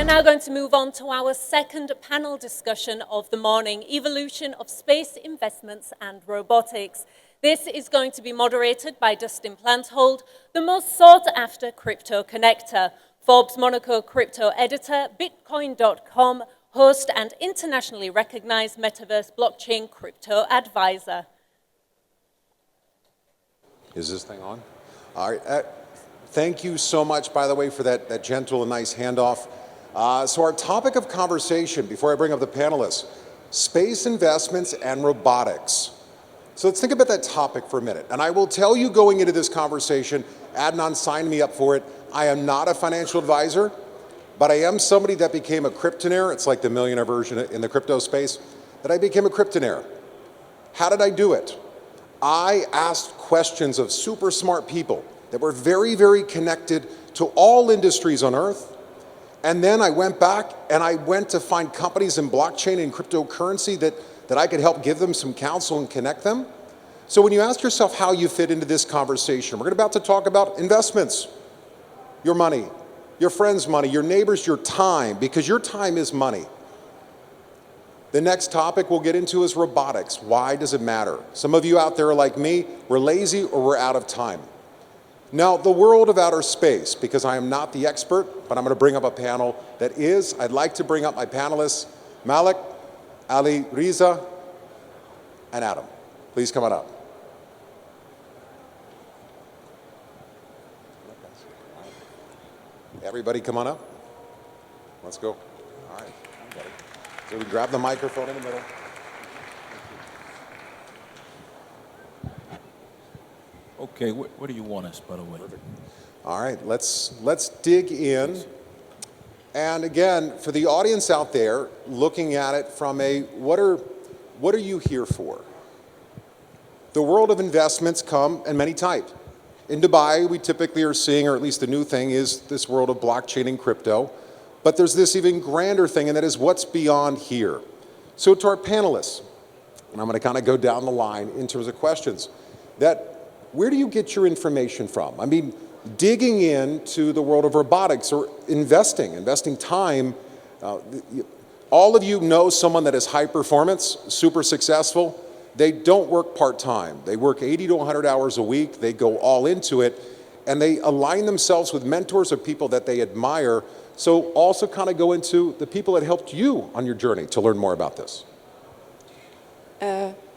now going to move on to our second panel discussion of the morning, Evolution of Space Investments and Robotics. This is going to be moderated by Dustin Plantholt, the most sought-after crypto connector, Forbes Monaco crypto editor, Bitcoin.com host, and internationally recognized metaverse blockchain crypto advisor. Is this thing on? All right. Thank you so much, by the way, for that gentle and nice handoff. So our topic of conversation, before I bring up the panelists, space investments and robotics. So let's think about that topic for a minute. And I will tell you going into this conversation, Adnan signed me up for it. I am not a financial advisor, but I am somebody that became a cryptonaire. It's like the millionaire version in the crypto space, that I became a cryptonaire. How did I do it? I asked questions of super smart people that were very, very connected to all industries on Earth. And then I went back and I went to find companies in blockchain and cryptocurrency that I could help give them some counsel and connect them. So when you ask yourself how you fit into this conversation, we're about to talk about investments, your money, your friends' money, your neighbors, your time, because your time is money. The next topic we'll get into is robotics. Why does it matter? Some of you out there are like me, we're lazy or we're out of time. Now, the world of outer space, because I am not the expert, but I'm going to bring up a panel that is. I'd like to bring up my panelists, Malak, Aliriza, and Adam. Please come on up. Everybody come on up. Let's go. All right. So we grab the microphone in the middle. Okay, what do you want us, by the way? Perfect. All right, let's dig in. And again, for the audience out there, looking at it from a, what are you here for? The world of investments come in many types. In Dubai, we typically are seeing, or at least the new thing is this world of blockchain and crypto. But there's this even grander thing, and that is what's beyond here. So to our panelists, and I'm going to kind of go down the line in terms of questions, where do you get your information from? I mean, digging into the world of robotics or investing time. All of you know someone that is high performance, super successful. They don't work part-time. They work 80 to 100 hours a week. They go all into it, and they align themselves with mentors of people that they admire. So also kind of go into the people that helped you on your journey to learn more about this.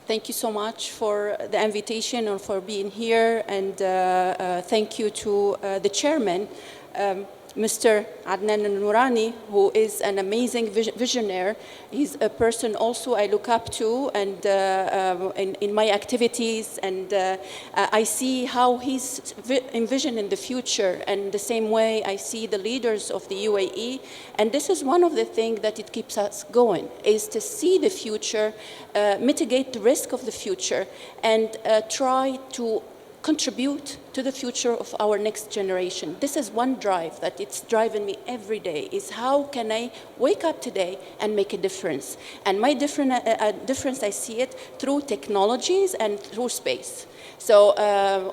Thank you so much for the invitation and for being here, and thank you to the chairman, Mr. Adnan Noorani, who is an amazing visionary. He's a person also I look up to, and in my activities, and I see how he's envisioning the future, and the same way I see the leaders of the UAE. And this is one of the things that it keeps us going, is to see the future, mitigate the risk of the future, and try to contribute to the future of our next generation. This is one drive that it's driving me every day, is how can I wake up today and make a difference? And my difference, I see it through technologies and through space. So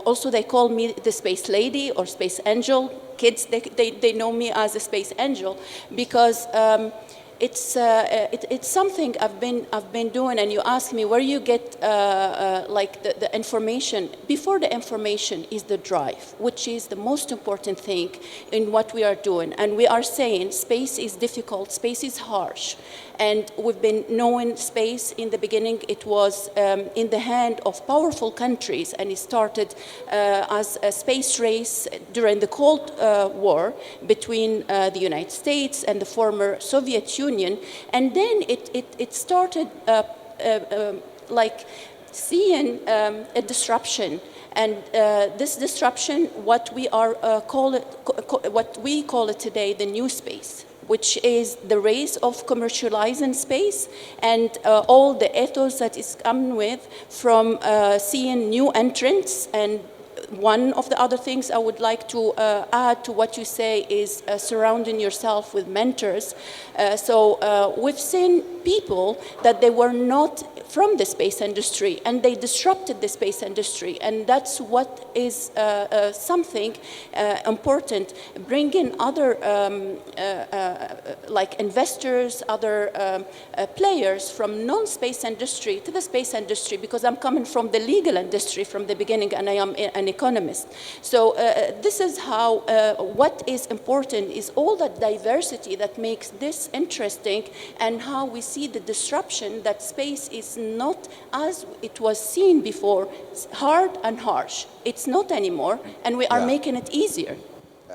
also they call me the space lady or space angel. Kids, they know me as a space angel because it's something I've been doing, and you ask me where you get like the information. Before the information is the drive, which is the most important thing in what we are doing. And we are saying space is difficult, space is harsh. And we've been knowing space in the beginning. It was in the hand of powerful countries, and it started as a space race during the Cold War between the United States and the former Soviet Union. And then it started like seeing a disruption. And this disruption, what we call it today, the new space, which is the race of commercializing space and all the ethos that is coming with from seeing new entrants. And one of the other things I would like to add to what you say is surrounding yourself with mentors. So we've seen people that they were not from the space industry, and they disrupted the space industry. And that's what is something important, bringing other like investors, other players from non-space industry to the space industry, because I'm coming from the legal industry from the beginning, and I am an economist. So this is how, what is important is all that diversity that makes this interesting, and how we see the disruption that space is not as it was seen before, hard and harsh. It's not anymore, and we are making it easier.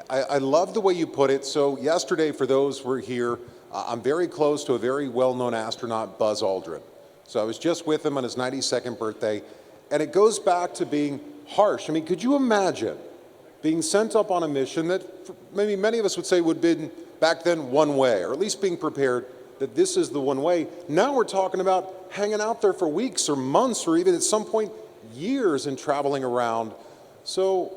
I love the way you put it. So yesterday, for those who were here, I'm very close to a very well-known astronaut, Buzz Aldrin. So I was just with him on his 92nd birthday, and it goes back to being harsh. I mean, could you imagine being sent up on a mission that maybe many of us would say would have been back then one way, or at least being prepared that this is the one way. Now we're talking about hanging out there for weeks or months, or even at some point years, and traveling around. So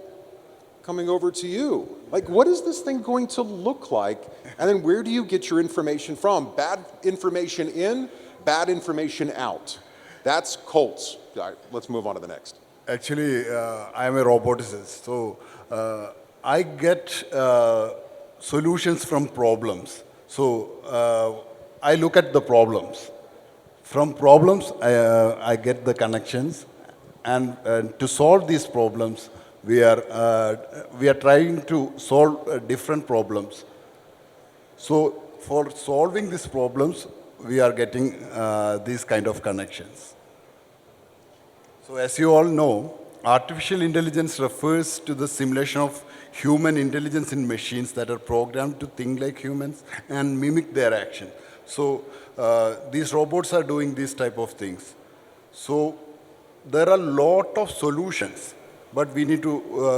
coming over to you, like, what is this thing going to look like? And then where do you get your information from? Bad information in, bad information out. That's Colts. All right, let's move on to the next. Actually, I'm a roboticist, so I get solutions from problems. So I look at the problems. From problems, I get the connections, and to solve these problems, we are trying to solve different problems. So for solving these problems, we are getting these kind of connections. So as you all know, artificial intelligence refers to the simulation of human intelligence in machines that are programmed to think like humans and mimic their action. So these robots are doing these type of things. So there are a lot of solutions, but we need to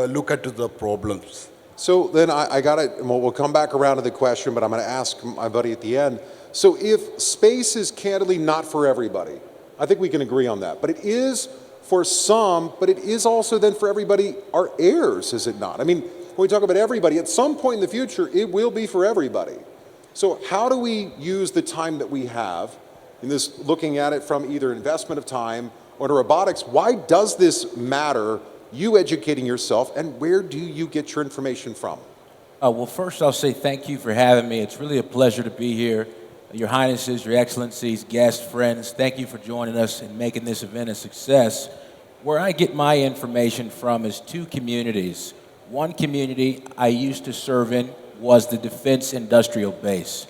look at the problems. So then I got it, we'll come back around to the question, but I'm going to ask my buddy at the end. So if space is candidly not for everybody, I think we can agree on that, but it is for some, but it is also then for everybody, our heirs, is it not? I mean, when we talk about everybody, at some point in the future, it will be for everybody. So how do we use the time that we have in this, looking at it from either investment of time or to robotics? Why does this matter, you educating yourself, and where do you get your information from? Well, first I'll say thank you for having me. It's really a pleasure to be here. Your Highnesses, Your Excellencies, guests, friends, thank you for joining us and making this event a success. Where I get my information from is two communities. One community I used to serve in was the Defense Industrial Base.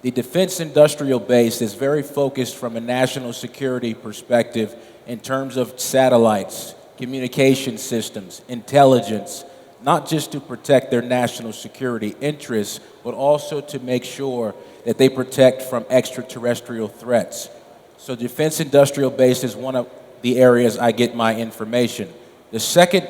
The Defense Industrial Base is very focused from a national security perspective in terms of satellites, communication systems, intelligence, not just to protect their national security interests, but also to make sure that they protect from extraterrestrial threats. So Defense Industrial Base is one of the areas I get my information. The second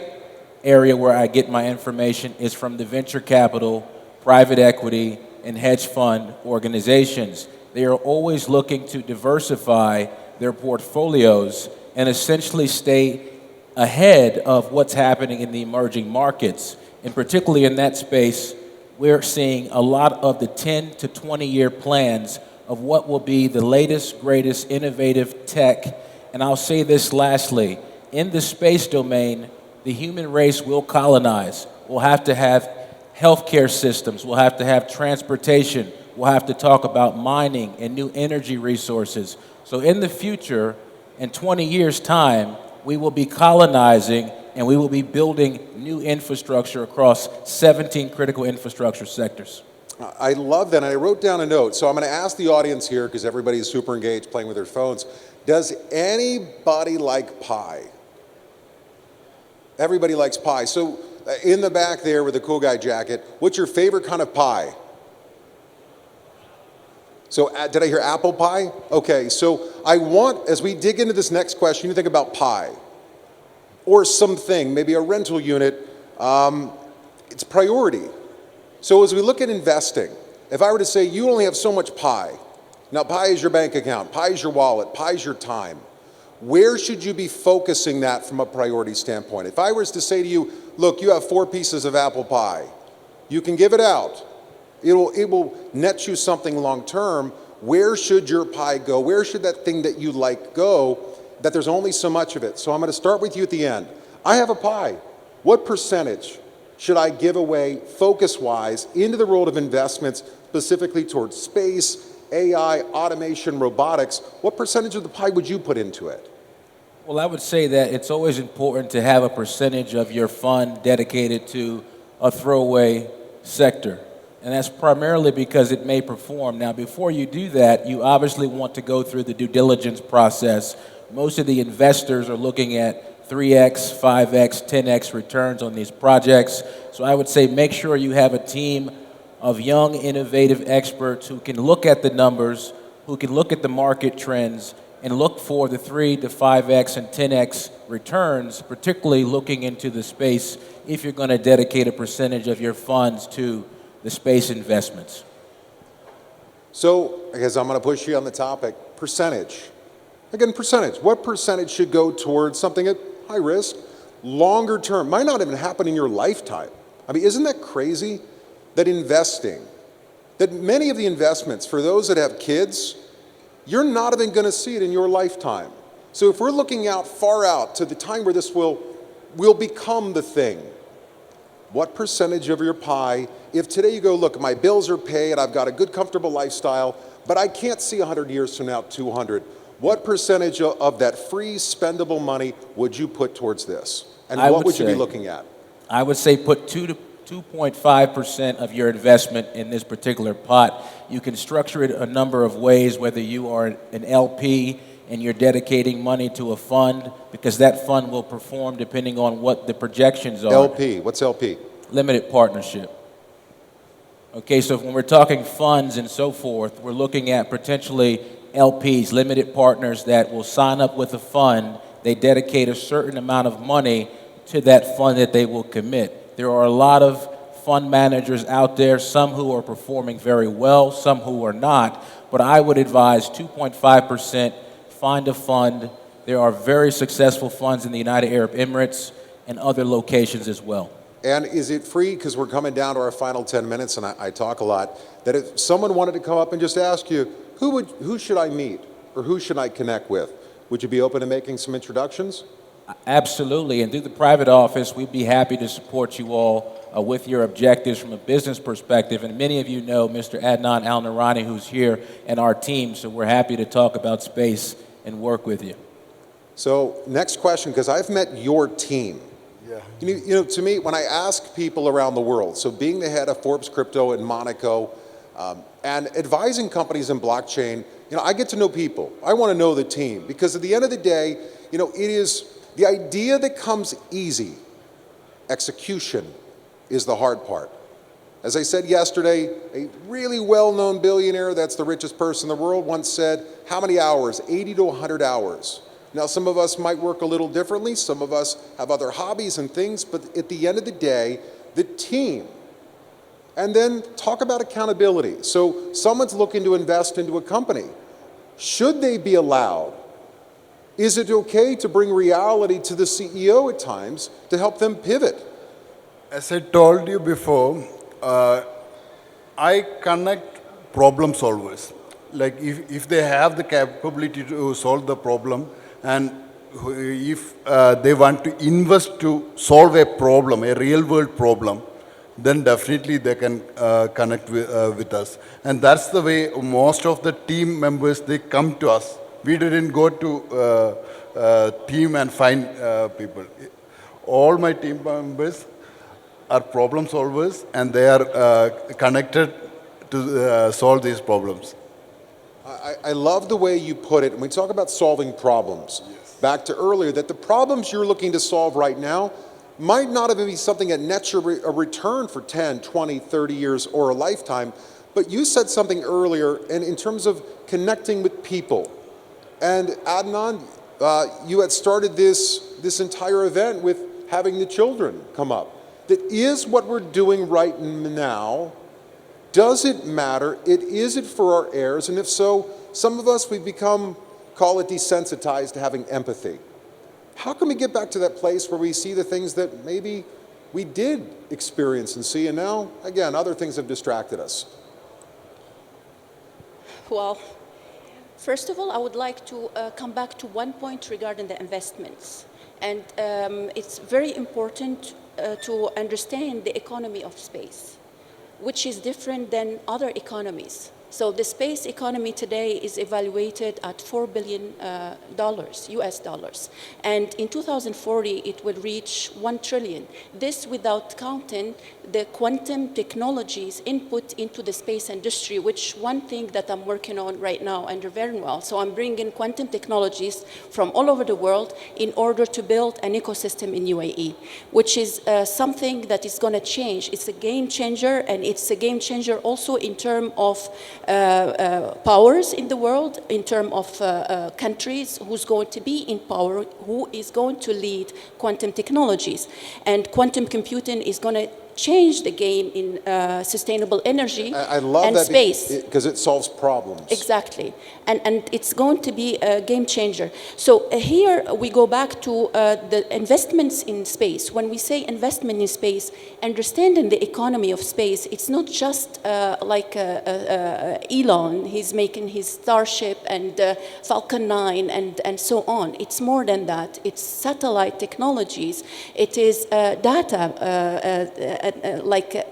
area where I get my information is from the venture capital, private equity, and hedge fund organizations. They are always looking to diversify their portfolios and essentially stay ahead of what's happening in the emerging markets. And particularly in that space, we're seeing a lot of the 10 to 20-year plans of what will be the latest, greatest, innovative tech. And I'll say this lastly, in the space domain, the human race will colonize. We'll have to have healthcare systems, we'll have to have transportation, we'll have to talk about mining and new energy resources. So in the future, in 20 years' time, we will be colonizing and we will be building new infrastructure across 17 critical infrastructure sectors. I love that, and I wrote down a note. So I'm going to ask the audience here, because everybody is super engaged playing with their phones. Does anybody like pie? Everybody likes pie. So in the back there with the cool guy jacket, what's your favorite kind of pie? So did I hear apple pie? Okay, so I want, as we dig into this next question, you think about pie or something, maybe a rental unit. It's priority. So as we look at investing, if I were to say you only have so much pie, now pie is your bank account, pie is your wallet, pie is your time, where should you be focusing that from a priority standpoint? If I was to say to you, look, you have 4 pieces of apple pie, you can give it out. It will net you something long term. where should your pie go? Where should that thing that you like go? That there's only so much of it. So I'm going to start with you at the end. I have a pie. What percentage should I give away focus-wise into the world of investments, specifically towards space, AI, automation, robotics? What percentage of the pie would you put into it? Well, I would say that it's always important to have a percentage of your fund dedicated to a throwaway sector. And that's primarily because it may perform. Now, before you do that, you obviously want to go through the due diligence process. Most of the investors are looking at 3x, 5x, 10x returns on these projects. So I would say make sure you have a team of young, innovative experts who can look at the numbers, who can look at the market trends, and look for the 3 to 5x and 10x returns, particularly looking into the space if you're going to dedicate a percentage of your funds to the space investments. So, I guess I'm going to push you on the topic, percentage. Again, percentage. What percentage should go towards something at high risk, longer term? Might not even happen in your lifetime. I mean, isn't that crazy that investing, that many of the investments for those that have kids, you're not even going to see it in your lifetime. So if we're looking out far out to the time where this will become the thing, what percentage of your pie, if today you go, look, my bills are paid, I've got a good, comfortable lifestyle, but I can't see 100 years from now, 200, what percentage of that free spendable money would you put towards this? And what would you be looking at? I would say put 2 to 2.5% of your investment in this particular pot. You can structure it a number of ways, whether you are an LP and you're dedicating money to a fund, because that fund will perform depending on what the projections are. LP, what's LP? Limited partnership. Okay, so when we're talking funds and so forth, we're looking at potentially LPs, limited partners that will sign up with a fund. They dedicate a certain amount of money to that fund that they will commit. There are a lot of fund managers out there, some who are performing very well, some who are not, but I would advise 2.5%, find a fund. There are very successful funds in the United Arab Emirates and other locations as well. And is it free, because we're coming down to our final 10 minutes and I talk a lot, that if someone wanted to come up and just ask you, who should I meet or who should I connect with? Would you be open to making some introductions? Absolutely, and through the private office, we'd be happy to support you all with your objectives from a business perspective. And many of you know Mr. Adnan Al-Noorani, who's here, and our team, so we're happy to talk about space and work with you. So, next question, because I've met your team. Yeah. You know, to me, when I ask people around the world, so being the head of Forbes Crypto in Monaco and advising companies in blockchain, you know, I get to know people. I want to know the team, because at the end of the day, you know, it is the idea that comes easy. Execution is the hard part. As I said yesterday, a really well-known billionaire, that's the richest person in the world, once said, how many hours? 80 to 100 hours. Now, some of us might work a little differently. Some of us have other hobbies and things, but at the end of the day, the team. And then talk about accountability. So someone's looking to invest into a company. Should they be allowed? Is it okay to bring reality to the CEO at times to help them pivot? As I told you before, I connect problem solvers. Like if they have the capability to solve the problem, and if they want to invest to solve a problem, a real world problem, then definitely they can connect with us. And that's the way most of the team members, they come to us. We didn't go to team and find people. All my team members are problem solvers, and they are connected to solve these problems. I love the way you put it. When we talk about solving problems, yes. Back to earlier, that the problems you're looking to solve right now might not even be something that nets you a return for 10, 20, 30 years or a lifetime, but you said something earlier in terms of connecting with people. And Adnan, you had started this entire event with having the children come up. That is what we're doing right now. Does it matter? Is it for our heirs? And if so, some of us, we've become, call it desensitized to having empathy. How can we get back to that place where we see the things that maybe we did experience and see, and now, again, other things have distracted us? Well, first of all, I would like to come back to one point regarding the investments. And it's very important to understand the economy of space, which is different than other economies. So the space economy today is evaluated at $4 billion US dollars. And in 2040, it will reach 1 trillion. This without counting the quantum technologies input into the space industry, which one thing that I'm working on right now under Vernwell. So I'm bringing quantum technologies from all over the world in order to build an ecosystem in UAE, which is something that is going to change. It's a game changer, and it's a game changer also in terms of powers in the world, in terms of countries who's going to be in power, who is going to lead quantum technologies. And quantum computing is going to change the game in sustainable energy I love and that space. because it solves problems. Exactly. And it's going to be a game changer. So here we go back to the investments in space. When we say investment in space, understanding the economy of space, it's not just like Elon, he's making his Starship and Falcon 9 and so on. It's more than that. It's satellite technologies. It is data,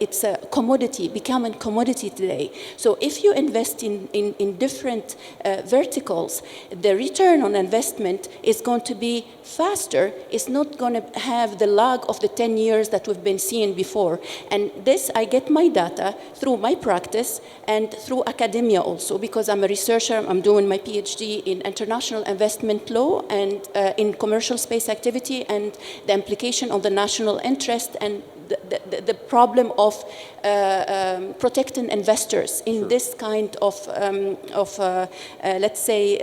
it's a commodity, becoming commodity today. So if you invest in different verticals, the return on investment is going to be faster. It's not going to have the lag of the 10 years that we've been seeing before. And this, I get my data through my practice and through academia also, because I'm a researcher. I'm doing my PhD in international investment law and in commercial space activity and the implication on the national interest and the problem of protecting investors in this kind of let's say,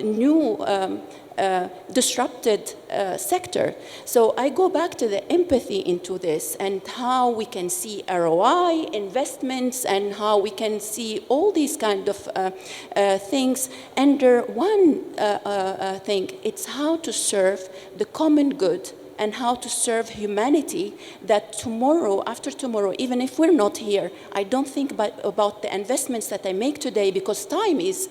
new disrupted sector. So I go back to the empathy into this and how we can see ROI, investments, and how we can see all these kind of things under one thing. It's how to serve the common good and how to serve humanity, that tomorrow, after tomorrow, even if we're not here, I don't think about the investments that I make today, because time is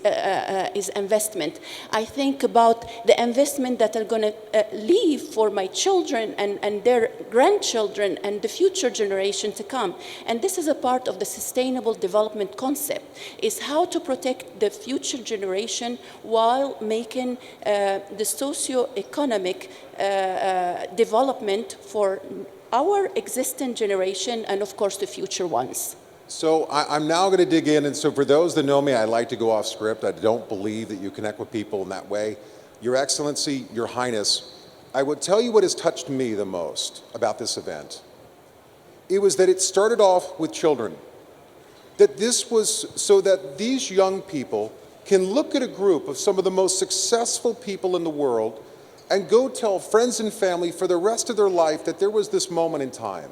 investment. I think about the investment that are going to leave for my children and their grandchildren and the future generation to come. And this is a part of the sustainable development concept, is how to protect the future generation while making the socio-economic development for our existing generation and, of course, the future ones. So I'm now going to dig in, and so for those that know me, I like to go off script. I don't believe that you connect with people in that way. Your Excellency, Your Highness, I would tell you what has touched me the most about this event. It was that it started off with children. That this was so that these young people can look at a group of some of the most successful people in the world and go tell friends and family for the rest of their life that there was this moment in time,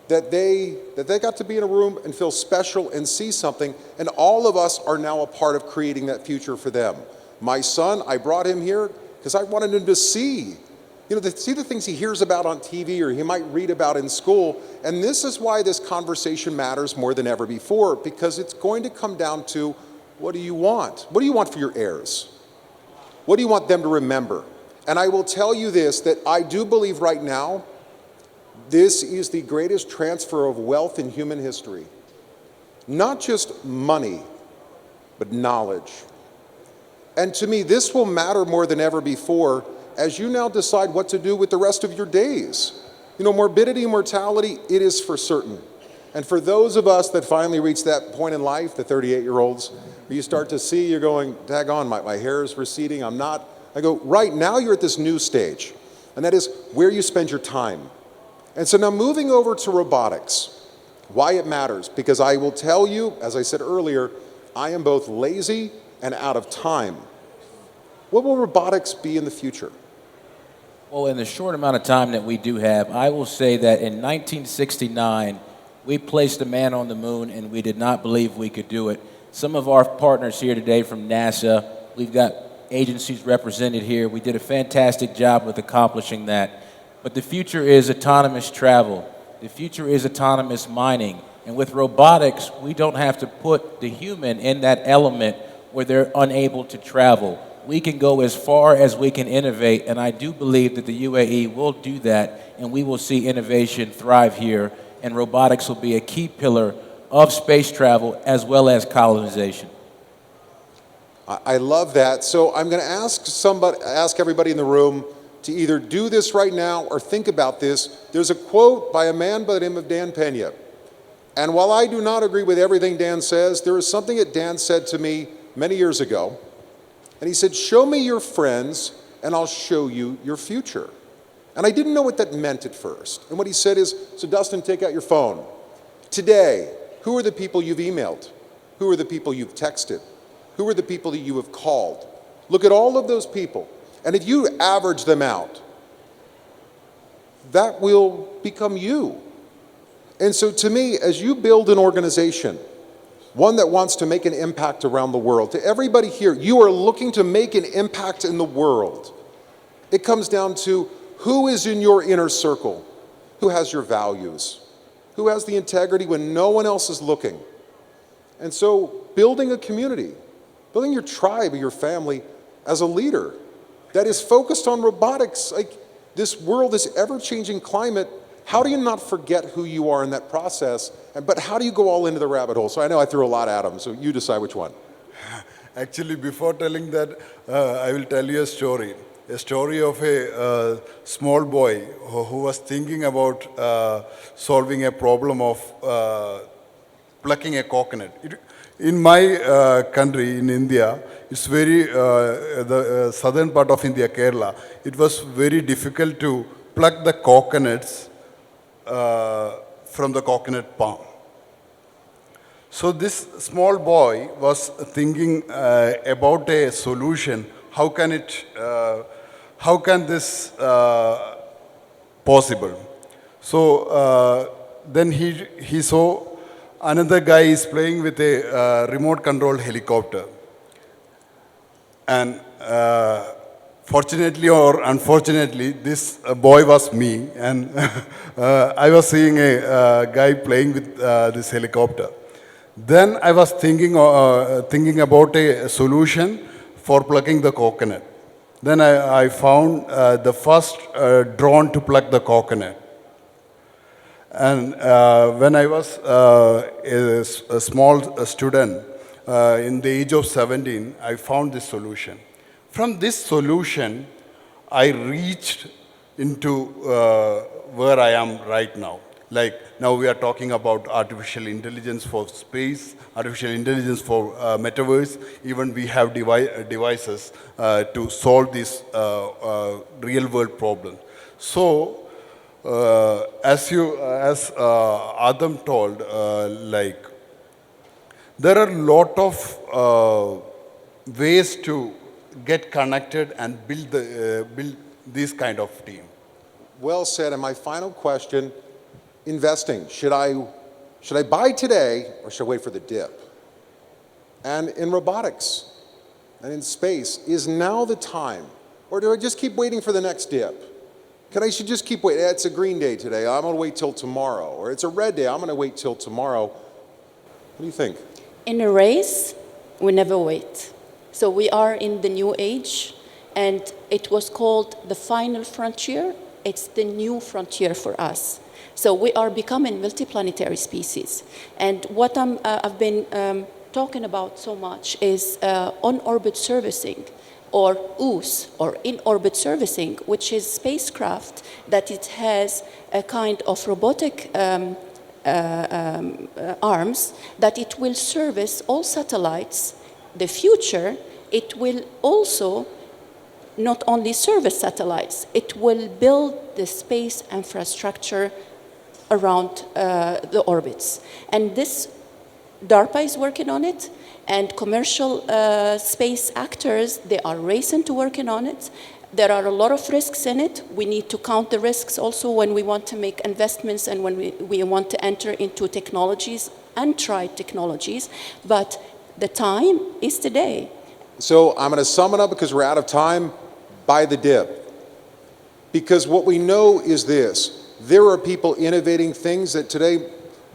that they got to be in a room and feel special and see something, and all of us are now a part of creating that future for them. My son, I brought him here because I wanted him to see, see the things he hears about on TV or he might read about in school, and this is why this conversation matters more than ever before, because it's going to come down to, what do you want? What do you want for your heirs? What do you want them to remember? And I will tell you this, that I do believe right now, this is the greatest transfer of wealth in human history. Not just money, but knowledge. And to me, this will matter more than ever before as you now decide what to do with the rest of your days. Morbidity and mortality, it is for certain. And for those of us that finally reach that point in life, the 38-year-olds, where you start to see, you're going, daggone, my hair is receding, I go, right now you're at this new stage, and that is where you spend your time. And so now moving over to robotics, why it matters, because I will tell you, as I said earlier, I am both lazy and out of time. What will robotics be in the future? Well, in the short amount of time that we do have, I will say that in 1969, we placed a man on the moon, and we did not believe we could do it. Some of our partners here today from NASA, we've got agencies represented here. We did a fantastic job with accomplishing that. But the future is autonomous travel. The future is autonomous mining. And with robotics, we don't have to put the human in that element where they're unable to travel. We can go as far as we can innovate, and I do believe that the UAE will do that, and we will see innovation thrive here, and robotics will be a key pillar of space travel as well as colonization. I love that. So I'm going to ask everybody in the room to either do this right now or think about this. There's a quote by a man by the name of Dan Pena. And while I do not agree with everything Dan says, there is something that Dan said to me many years ago. And he said, "Show me your friends and I'll show you your future." And I didn't know what that meant at first. And what he said is, so Dustin, take out your phone. Today, who are the people you've emailed? Who are the people you've texted? Who are the people that you have called? Look at all of those people. And if you average them out, that will become you. And so to me, as you build an organization, one that wants to make an impact around the world, to everybody here, you are looking to make an impact in the world. It comes down to who is in your inner circle, who has your values, who has the integrity when no one else is looking. And so building a community, building your tribe or your family as a leader that is focused on robotics, like this world, this ever-changing climate, how do you not forget who you are in that process? But how do you go all into the rabbit hole? So I know I threw a lot at them, so you decide which one. Actually, before telling that, I will tell you a story of a small boy who was thinking about solving a problem of plucking a coconut. In my country, in India, it's very, the southern part of India, Kerala, it was very difficult to pluck the coconuts from the coconut palm. So this small boy was thinking about a solution. How can this possible? So then he saw another guy is playing with a remote controlled helicopter. And fortunately or unfortunately, this boy was me, and I was seeing a guy playing with this helicopter. Then I was thinking about a solution for plucking the coconut. Then I found the first drone to pluck the coconut. And when I was a small student, in the age of 17, I found this solution. From this solution, I reached into where I am right now. Like now we are talking about artificial intelligence for space, artificial intelligence for metaverse. Even we have devices to solve this real world problem. So as Adam told, like there are a lot of ways to get connected and build this kind of team. Well said. And my final question, investing. Should I buy today or should I wait for the dip? And in robotics and in space, is now the time? Or do I just keep waiting for the next dip? Should just keep waiting. It's a green day today. I'm going to wait till tomorrow. Or it's a red day. I'm going to wait till tomorrow. What do you think? In a race, we never wait. So we are in the new age, and it was called the final frontier. It's the new frontier for us. So we are becoming multiplanetary species. And what I've been talking about so much is on-orbit servicing, or OOS, or in-orbit servicing, which is spacecraft that it has a kind of robotic arms that it will service all satellites. The future, it will also not only service satellites, it will build the space infrastructure around the orbits. And this, DARPA is working on it, and commercial space actors, they are racing to working on it. There are a lot of risks in it. We need to count the risks also when we want to make investments and when we want to enter into technologies and try technologies. But the time is today. So I'm going to sum it up because we're out of time. Buy the dip. Because what we know is this. There are people innovating things that today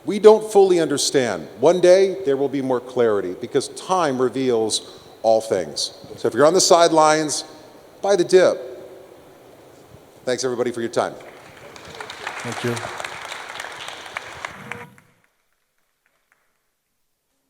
We don't fully understand. One day, there will be more clarity because time reveals all things. So if you're on the sidelines, buy the dip. Thanks, everybody, for your time. Thank you.